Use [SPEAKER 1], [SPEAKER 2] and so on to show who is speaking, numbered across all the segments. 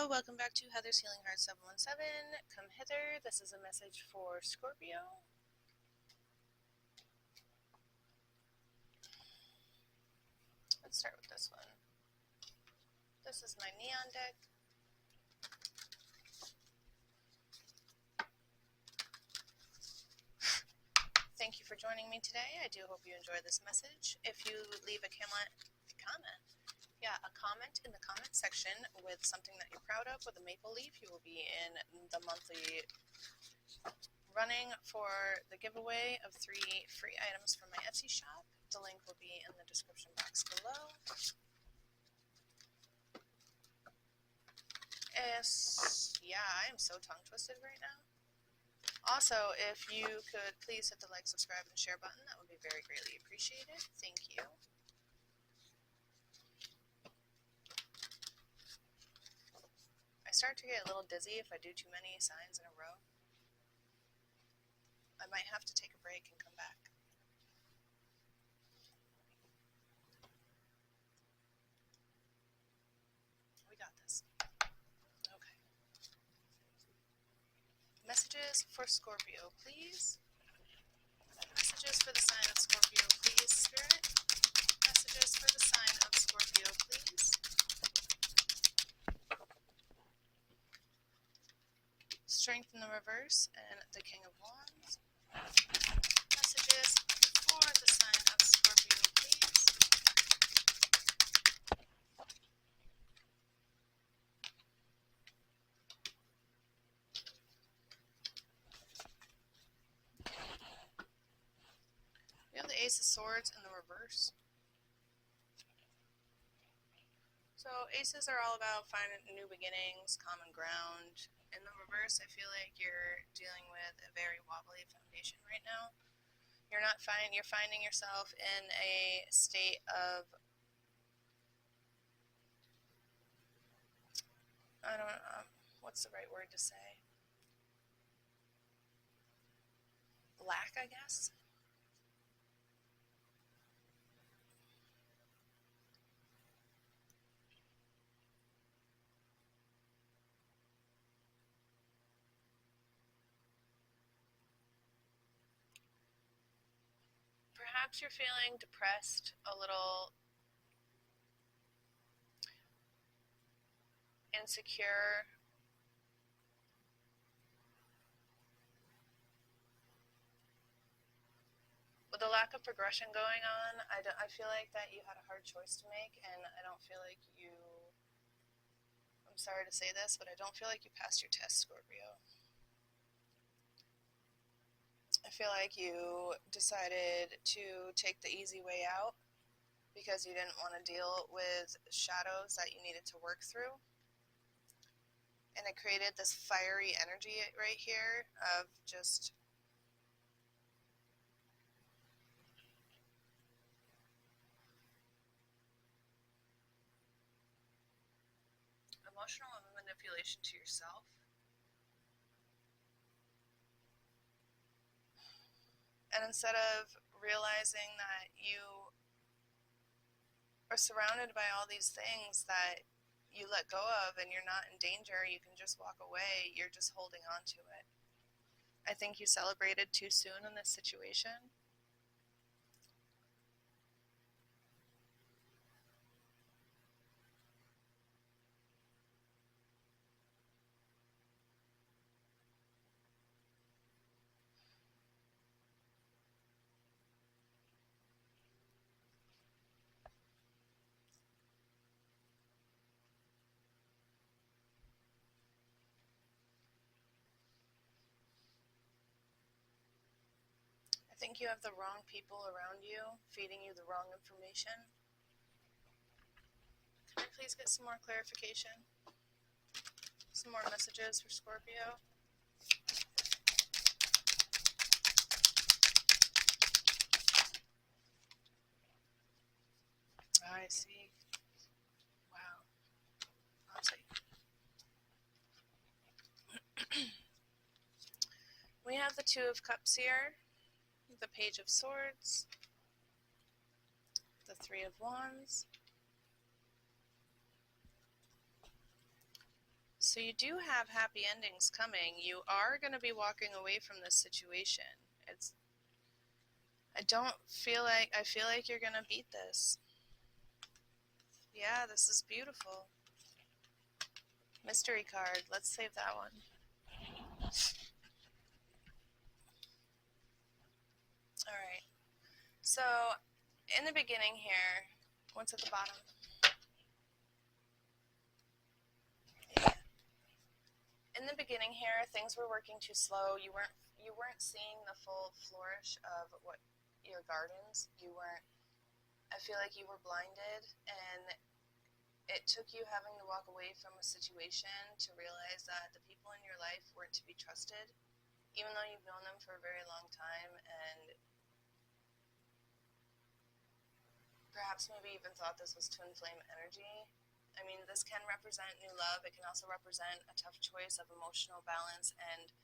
[SPEAKER 1] welcome back to Heather's Healing Heart 717. Come hither. This is a message for Scorpio. Let's start with this one. This is my neon deck. Thank you for joining me today. I do hope you enjoy this message. If you leave a comment in the comment section with something that you're proud of with a maple leaf, you will be in the monthly running for the giveaway of 3 free items from my Etsy shop. The link will be in the description box below. I am so tongue twisted right now. Also, if you could please hit the like, subscribe, and share button, that would be very greatly appreciated. Thank you. I start to get a little dizzy if I do too many signs in a row. I might have to take a break and come back. We got this. Okay. Messages for Scorpio, please. Messages for the sign of Scorpio, please, Spirit. Messages for the sign of Scorpio, please. Strength in the reverse and the King of Wands. Messages for the sign of Scorpio, please. We have the Ace of Swords in the reverse. So aces are all about finding new beginnings, common ground. In the reverse, I feel like you're dealing with a very wobbly foundation right now. You're finding yourself in a state of, I don't know, what's the right word to say? Lack, I guess. Perhaps you're feeling depressed, a little insecure. With the lack of progression going on, I feel like that you had a hard choice to make, and I don't feel like I'm sorry to say this, but I don't feel like you passed your test, Scorpio. I feel like you decided to take the easy way out because you didn't want to deal with shadows that you needed to work through. And it created this fiery energy right here of just emotional manipulation to yourself. And instead of realizing that you are surrounded by all these things that you let go of and you're not in danger, you can just walk away, you're just holding on to it. I think you celebrated too soon in this situation. I think you have the wrong people around you, feeding you the wrong information. Can I please get some more clarification? Some more messages for Scorpio? I see. Wow. I'll take it. We have the Two of Cups here, the Page of Swords, the Three of Wands, So you do have happy endings coming. You are going to be walking away from this situation. I feel like you're going to beat this. Yeah, this is beautiful. Mystery card. Let's save that one. Alright. So, in the beginning here, what's at the bottom? Yeah. In the beginning here, things were working too slow. You weren't seeing the full flourish of what your gardens. I feel like you were blinded, and it took you having to walk away from a situation to realize that the people in your life weren't to be trusted, even though you've known them for a very long time, and perhaps maybe even thought this was twin flame energy. I mean, this can represent new love. It can also represent a tough choice of emotional balance and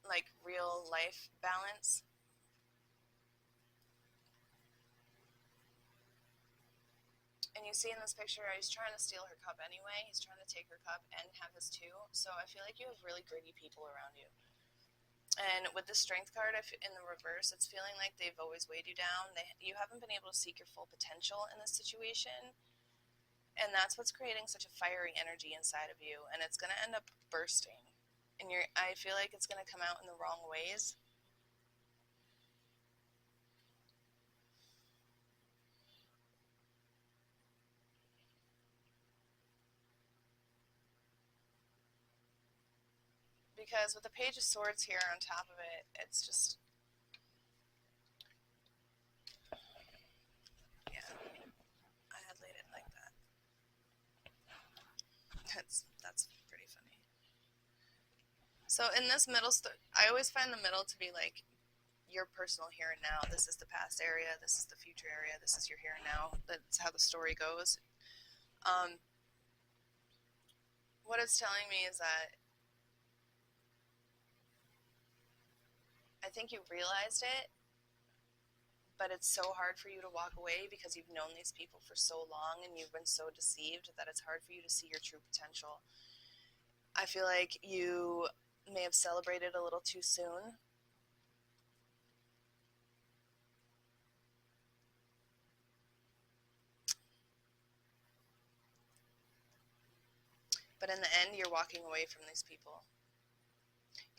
[SPEAKER 1] like real life balance. And you see in this picture, he's trying to steal her cup anyway. He's trying to take her cup and have his too. So I feel like you have really greedy people around you. And with the Strength card in the reverse, it's feeling like they've always weighed you down. You haven't been able to seek your full potential in this situation. And that's what's creating such a fiery energy inside of you. And it's going to end up bursting. And I feel like it's going to come out in the wrong ways. Because with the Page of Swords here on top of it, it's just... Yeah, I had laid it like that. That's pretty funny. So in this middle, I always find the middle to be like your personal here and now. This is the past area, this is the future area, this is your here and now. That's how the story goes. What it's telling me is that I think you realized it, but it's so hard for you to walk away because you've known these people for so long and you've been so deceived that it's hard for you to see your true potential. I feel like you may have celebrated a little too soon. But in the end, you're walking away from these people.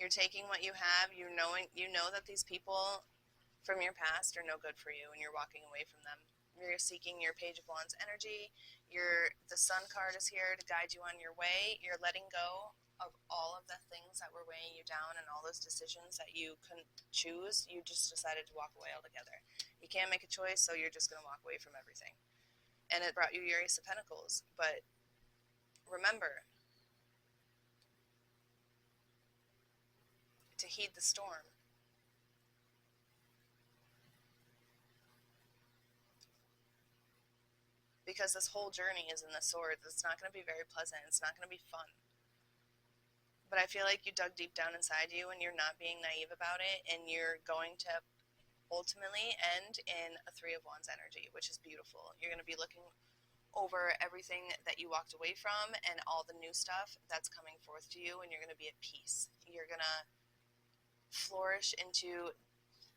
[SPEAKER 1] You're taking what you have. You know that these people from your past are no good for you, and you're walking away from them. You're seeking your Page of Wands energy. The Sun card is here to guide you on your way. You're letting go of all of the things that were weighing you down and all those decisions that you couldn't choose. You just decided to walk away altogether. You can't make a choice, so you're just going to walk away from everything. And it brought you your Ace of Pentacles. But remember to heed the storm. Because this whole journey is in the swords. It's not going to be very pleasant. It's not going to be fun. But I feel like you dug deep down inside you and you're not being naive about it, and you're going to ultimately end in a Three of Wands energy, which is beautiful. You're going to be looking over everything that you walked away from and all the new stuff that's coming forth to you, and you're going to be at peace. You're going to flourish into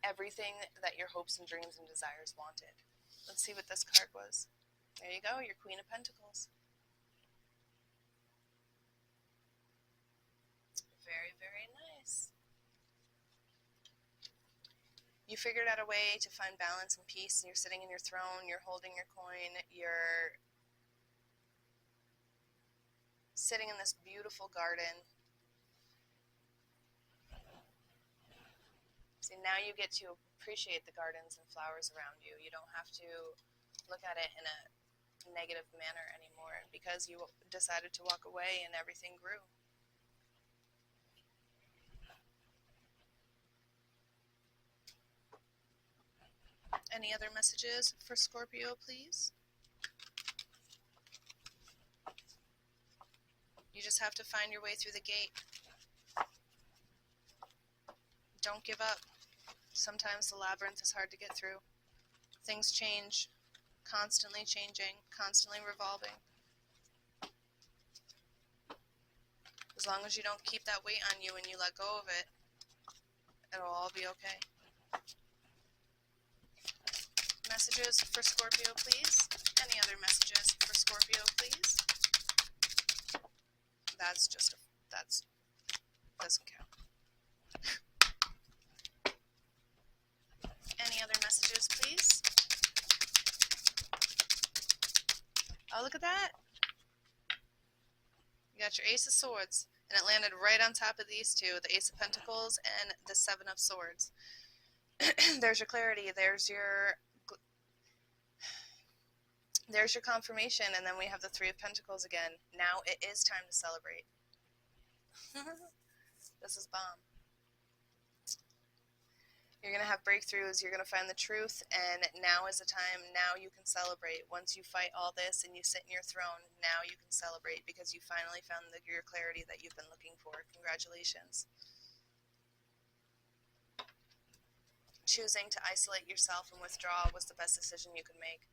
[SPEAKER 1] everything that your hopes and dreams and desires wanted. Let's see what this card was. There you go, your Queen of Pentacles. Very, very nice. You figured out a way to find balance and peace, and you're sitting in your throne, you're holding your coin, you're sitting in this beautiful garden. See, now you get to appreciate the gardens and flowers around you. You don't have to look at it in a negative manner anymore because you decided to walk away and everything grew. Any other messages for Scorpio, please? You just have to find your way through the gate. Don't give up. Sometimes the labyrinth is hard to get through. Things change, constantly changing, constantly revolving. As long as you don't keep that weight on you and you let go of it, it'll all be okay. Messages for Scorpio, please. Any other messages for Scorpio, please? That's just doesn't count. Any other messages, please? Oh, look at that. You got your Ace of Swords, and it landed right on top of these two, the Ace of Pentacles and the Seven of Swords. There's your clarity. There's your confirmation, and then we have the Three of Pentacles again. Now it is time to celebrate. This is bomb. You're going to have breakthroughs, you're going to find the truth, and now is the time. Now you can celebrate. Once you fight all this and you sit in your throne, now you can celebrate because you finally found your clarity that you've been looking for. Congratulations. Choosing to isolate yourself and withdraw was the best decision you could make.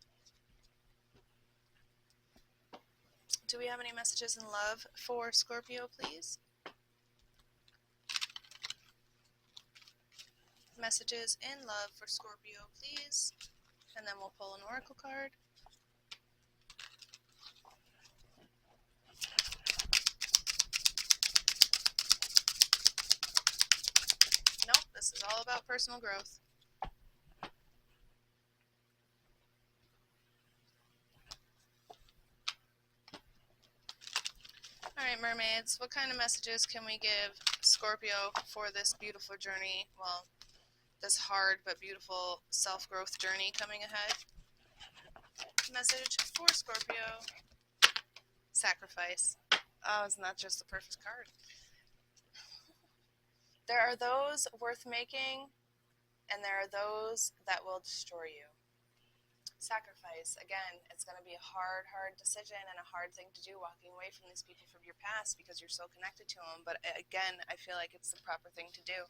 [SPEAKER 1] Do we have any messages in love for Scorpio, please? Messages in love for Scorpio, please. And then we'll pull an oracle card. Nope, this is all about personal growth. Alright, mermaids, what kind of messages can we give Scorpio for this beautiful journey? Well, this hard but beautiful self-growth journey coming ahead. Message for Scorpio. Sacrifice. Oh, isn't that just the perfect card? There are those worth making, and there are those that will destroy you. Sacrifice. Again, it's going to be a hard decision and a hard thing to do, walking away from these people from your past because you're so connected to them. But again, I feel like it's the proper thing to do.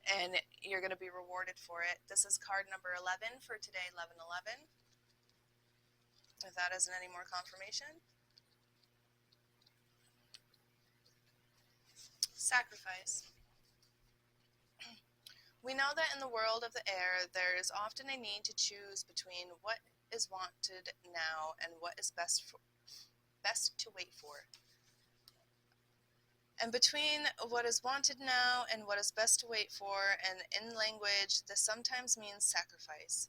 [SPEAKER 1] And you're going to be rewarded for it. This is card number 11 for today, 11/11. If that isn't any more confirmation. Sacrifice. We know that in the world of the air, there is often a need to choose between what is wanted now and what is best to wait for. And between what is wanted now and what is best to wait for, and in language, this sometimes means sacrifice.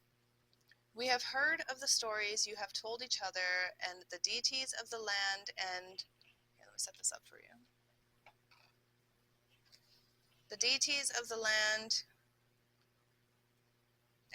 [SPEAKER 1] We have heard of the stories you have told each other and the deities of the land and... Here, let me set this up for you. The deities of the land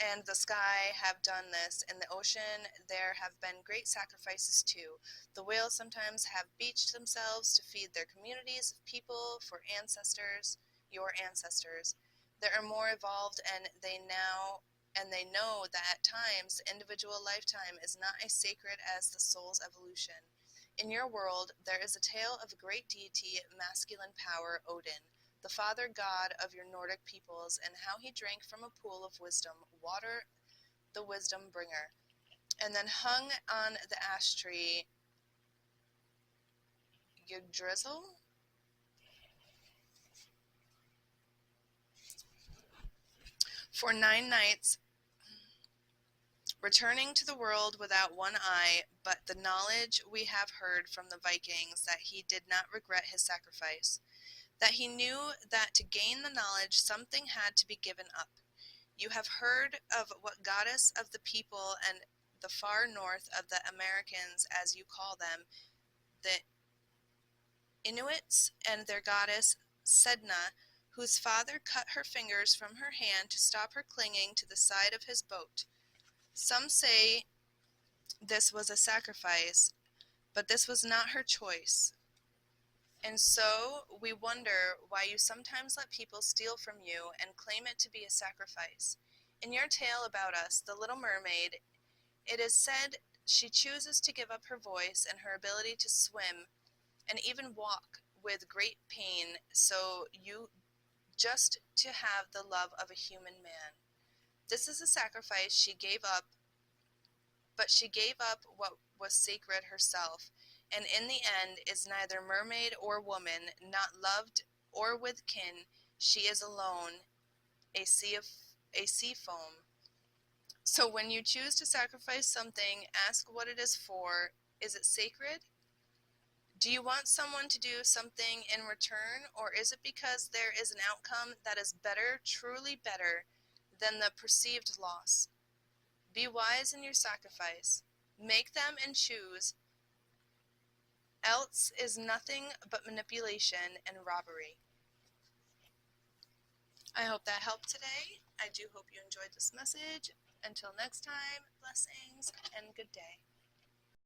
[SPEAKER 1] and the sky have done this. In the ocean, there have been great sacrifices too. The whales sometimes have beached themselves to feed their communities of people for ancestors, your ancestors. They are more evolved, and they know that at times the individual lifetime is not as sacred as the soul's evolution. In your world, there is a tale of a great deity, masculine power, Odin, the father god of your Nordic peoples, and how he drank from a pool of wisdom, water, the wisdom bringer, and then hung on the ash tree Yggdrasil? For 9 nights, returning to the world without one eye, but the knowledge we have heard from the Vikings that he did not regret his sacrifice, that he knew that to gain the knowledge something had to be given up. You have heard of what goddess of the people and the far north of the Americans, as you call them, the Inuits, and their goddess Sedna, whose father cut her fingers from her hand to stop her clinging to the side of his boat. Some say this was a sacrifice, but this was not her choice. And so we wonder why you sometimes let people steal from you and claim it to be a sacrifice. In your tale about us, the Little Mermaid, it is said she chooses to give up her voice and her ability to swim and even walk with great pain, so you just to have the love of a human man. This is a sacrifice she gave up, but she gave up what was sacred herself. and in the end is neither mermaid or woman, not loved or with kin. She is alone, a sea foam. So when you choose to sacrifice something, ask what it is for. Is it sacred? Do you want someone to do something in return, or is it because there is an outcome that is better, truly better, than the perceived loss? Be wise in your sacrifice. Make them and choose, else is nothing but manipulation and robbery. I hope that helped today. I do hope you enjoyed this message. Until next time, blessings and good day.